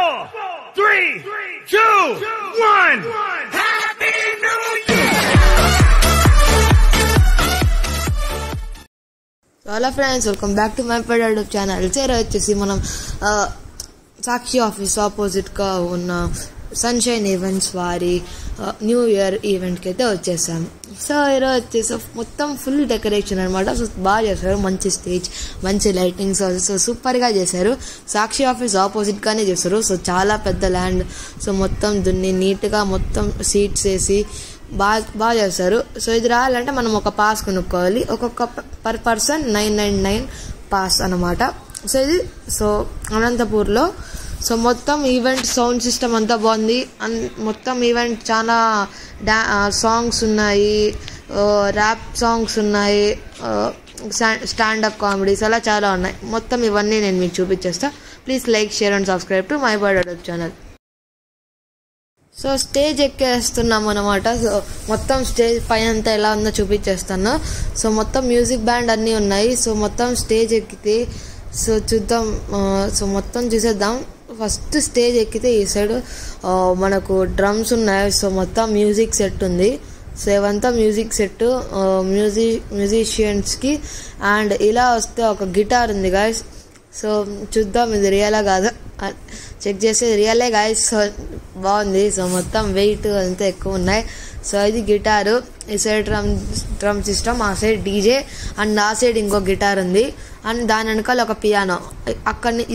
3, 2, 1. Happy New Year! Hello friends, welcome back to my YouTube channel. Today వచ్చేసి మనం సాక్షి office opposite గా ఉన్న sunshine events వారి new year event కి అయితే వచ్చేసాం. సో ఈరోజు వచ్చేసి మొత్తం ఫుల్ డెకరేషన్ అనమాట. సో బాగా చేశారు, మంచి స్టేజ్, మంచి లైటింగ్స్, సో సూపర్ గా చేశారు. సాక్షి ఆఫీస్ ఆపోజిట్ గానే చేశారు. సో చాలా పెద్ద ల్యాండ్, సో మొత్తం దున్ని నీట్ గా మొత్తం సీట్స్ వేసి బాగా చేస్తారు. సో ఇది రావాలంటే మనం ఒక పాస్ కొనుక్కోవాలి. ఒక్కొక్క పర్ పర్సన్ 999 పాస్ అనమాట. సో ఇది అనంతపూర్లో. సో మొత్తం ఈవెంట్ సౌండ్ సిస్టమ్ అంతా బాగుంది. మొత్తం ఈవెంట్ చాలా సాంగ్స్ ఉన్నాయి, ర్యాప్ సాంగ్స్ ఉన్నాయి, స్టాండప్ కామెడీస్ అలా చాలా ఉన్నాయి. మొత్తం ఇవన్నీ నేను మీకు చూపించేస్తా. Please like, share and subscribe to my YouTube channel. So stage ఎక్కేస్తున్నాం అనమాట. సో మొత్తం స్టేజ్ పైన ఎలా ఉందో చూపించేస్తాను. సో మొత్తం మ్యూజిక్ బ్యాండ్ అన్నీ ఉన్నాయి. సో మొత్తం స్టేజ్ ఎక్కితే సో చూద్దాం. సో మొత్తం చూసేద్దాం. ఫస్ట్ స్టేజ్ ఎక్కితే ఈ సైడ్ మనకు డ్రమ్స్ ఉన్నాయి. సో మొత్తం మ్యూజిక్ సెట్ ఉంది. సో ఇవంతా మ్యూజిక్ సెట్ మ్యూజిషియన్స్కి. అండ్ ఇలా వస్తే ఒక గిటార్ ఉంది గాయస్. సో చూద్దాం ఇది రియలా కాదు, చెక్ చేసేది రియలే గాయస్. సో బాగుంది. సో మొత్తం వెయిట్ అంతా ఎక్కువ ఉన్నాయి. సో ఇది గిటారు, ఈ సైడ్ డ్రమ్ సిస్టమ్, ఆ సైడ్ డీజే, అండ్ ఆ సైడ్ ఇంకో గిటార్ ఉంది, అండ్ దాని వెనకాల ఒక పియానో.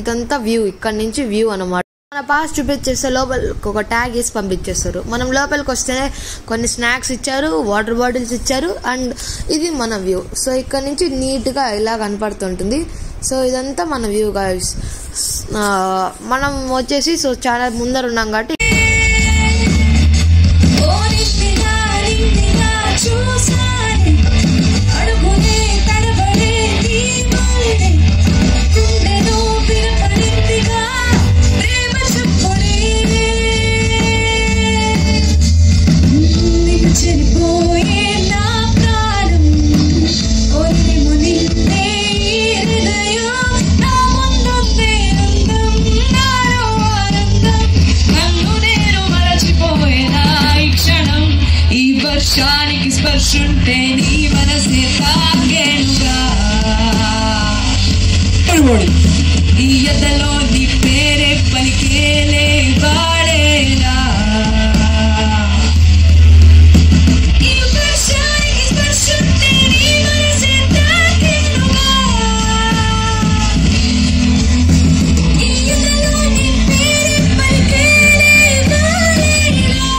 ఇదంతా వ్యూ, ఇక్కడ నుంచి వ్యూ అనమాట. మన పాస్ చూపించేస్తే లోపలికి ఒక ట్యాగ్ వేసి పంపించేస్తారు. మనం లోపలికి వస్తేనే కొన్ని స్నాక్స్ ఇచ్చారు, వాటర్ బాటిల్స్ ఇచ్చారు, అండ్ ఇది మన వ్యూ. సో ఇక్కడ నుంచి నీట్గా ఇలా కనపడుతుంటుంది. సో ఇదంతా మన వ్యూ గాయ్స్. మనం వచ్చేసి సో చాలా ముందర ఉన్నాం కాబట్టి వర్షానికి స్పర్శుంటే నీ మనసే తాగేనుగా, ఈ ఎదలో నీ పేరే పలికేలే వాడేలా. ఈ వర్షానికి స్పర్శుంటే నీ మనసే తాగేనుగా, ఈ ఎదలో నీ పేరే పలికేలే వాడేలా.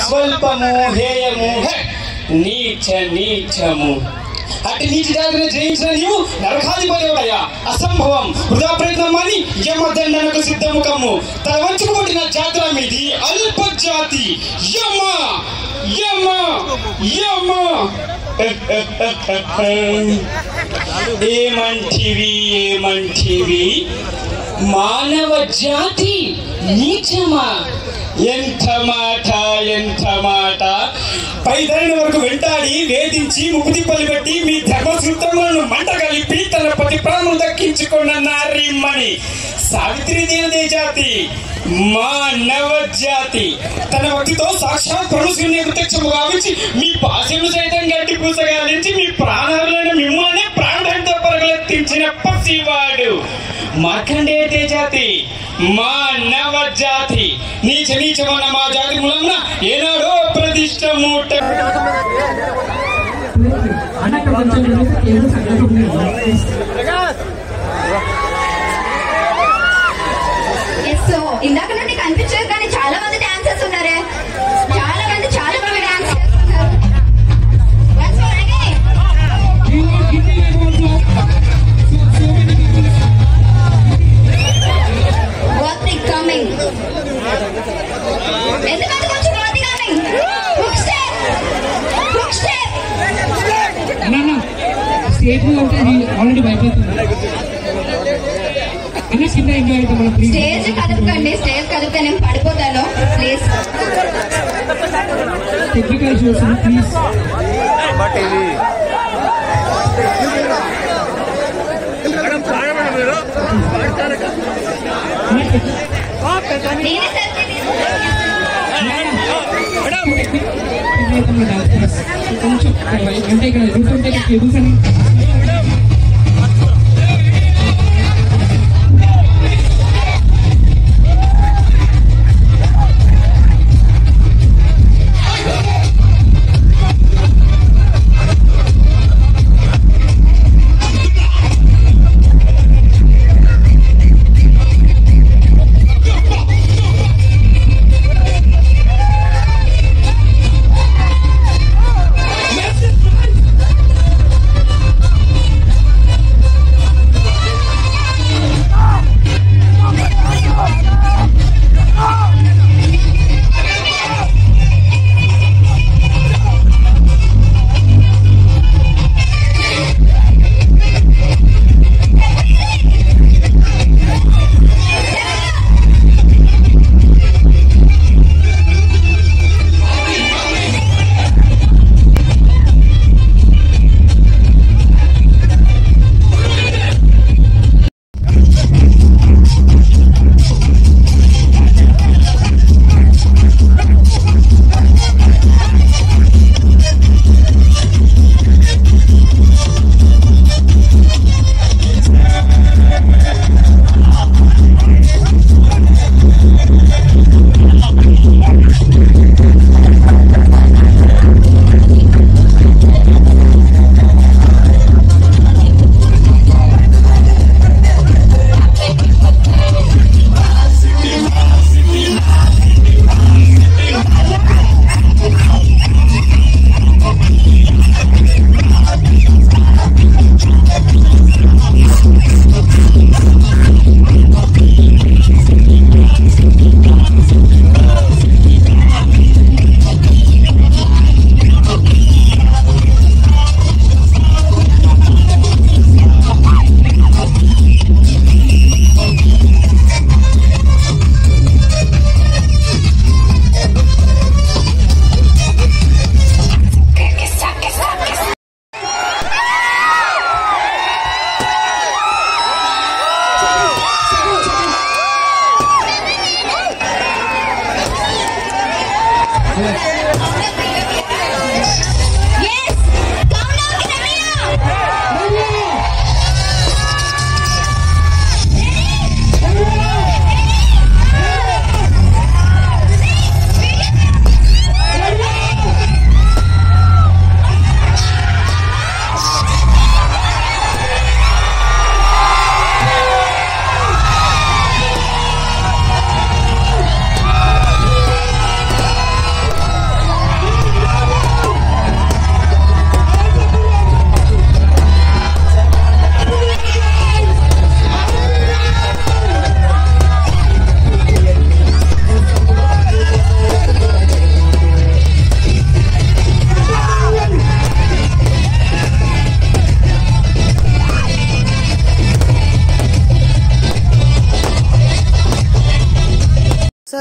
స్వల్పము హేయము నీచ నీచము అటు నీటి జాతిని జయించిన నీవు నరకాధిపతివయ్యా. అసంభవం, వృధా ప్రయత్నం అని యమదండనకు సిద్ధముఖము. తన వంచుకుబడిన జాతుల మీది అల్ప జాతి యమ యమ యమ. ఏమంటివి మానవ జాతి నీచమా? ఎంత మాట పైదరిని వరకు వెంటాడి వేధించి ముక్కుతిప్పలు పెట్టి మీ ధర్మసూత్రములను మంట కలిపి తన పతి ప్రాణం దక్కించుకున్న నారిమ్మని సావిత్రీదేవి జాతి మానవ జాతి. తన భక్తితో సాక్షాత్ పరమశివుని ప్రత్యక్షము గావించి మీ పాశములు సైతం గట్టి పూసగాలించి మీ ప్రాణాలను మిమ్మల్ని ప్రాణంతో పరగలెత్తించిన పసివాడు మార్కండేయ జాతి మానవ జాతి. నీచమన్న మా జాతి మూలమున ఏనాడో ప్రతిష్ట మూట. ఇందాక నుండి కనిపించలేదు కానీ చాలా మంది డాన్సర్స్ ఉన్నారే. చాలా మంది చాలా బాగా డాన్స్ చేస్తున్నారు. కమింగ్ ఎందుకంటే కొంచెం గోతి కమింగ్ హుక్ స్టెప్ స్టేజ్ అంటే ఆల్రెడీ భయపడుతుంది. స్టేజ్ కదపకండి, స్టేజ్ కదిపితే నేను పడిపోతాను ప్లీజ్. Technical issues please. కొంచెం అంటే ఇక్కడ ఎదుగుతుంటే కేబుల్స్ అని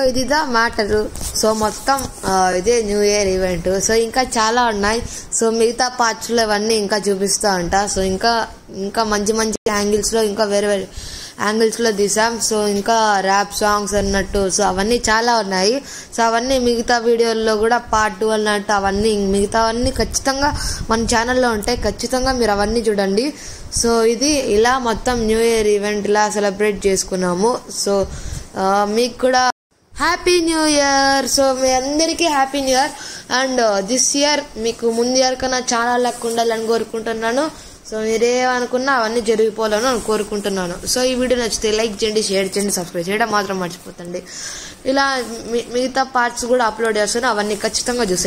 ఇది ద మ్యాటర్. సో మొత్తం ఇదే న్యూ ఇయర్ ఈవెంట్. సో ఇంకా చాలా ఉన్నాయి. సో మిగతా పార్ట్స్లో ఇవన్నీ ఇంకా చూపిస్తూ ఉంటా. సో ఇంకా మంచి మంచి యాంగిల్స్లో ఇంకా వేరే వేరే యాంగిల్స్లో తీసాం. సో ఇంకా ర్యాప్ సాంగ్స్ అన్నట్టు సో అవన్నీ చాలా ఉన్నాయి. సో అవన్నీ మిగతా వీడియోల్లో కూడా పార్ట్ 2 అన్నట్టు అవన్నీ మిగతావన్నీ ఖచ్చితంగా మన ఛానల్లో ఉంటాయి. ఖచ్చితంగా మీరు అవన్నీ చూడండి. సో ఇది ఇలా మొత్తం న్యూ ఇయర్ ఈవెంట్ ఇలా సెలబ్రేట్ చేసుకున్నాము. సో మీకు కూడా హ్యాపీ న్యూ ఇయర్. సో మీ అందరికీ happy new year. And this year మీకు ముందు ఇయర్ కన్నా చాలా లక్ ఉండాలని కోరుకుంటున్నాను. సో మీరేమనుకున్నా అవన్నీ జరిగిపోవాలని కోరుకుంటున్నాను. సో ఈ వీడియో నచ్చితే లైక్ చేయండి, షేర్ చేయండి, సబ్స్క్రైబ్ చేయడం మాత్రం మర్చిపోతండి. ఇలా మిగతా పార్ట్స్ కూడా అప్లోడ్ చేస్తాను, అవన్నీ ఖచ్చితంగా చూసేయండి.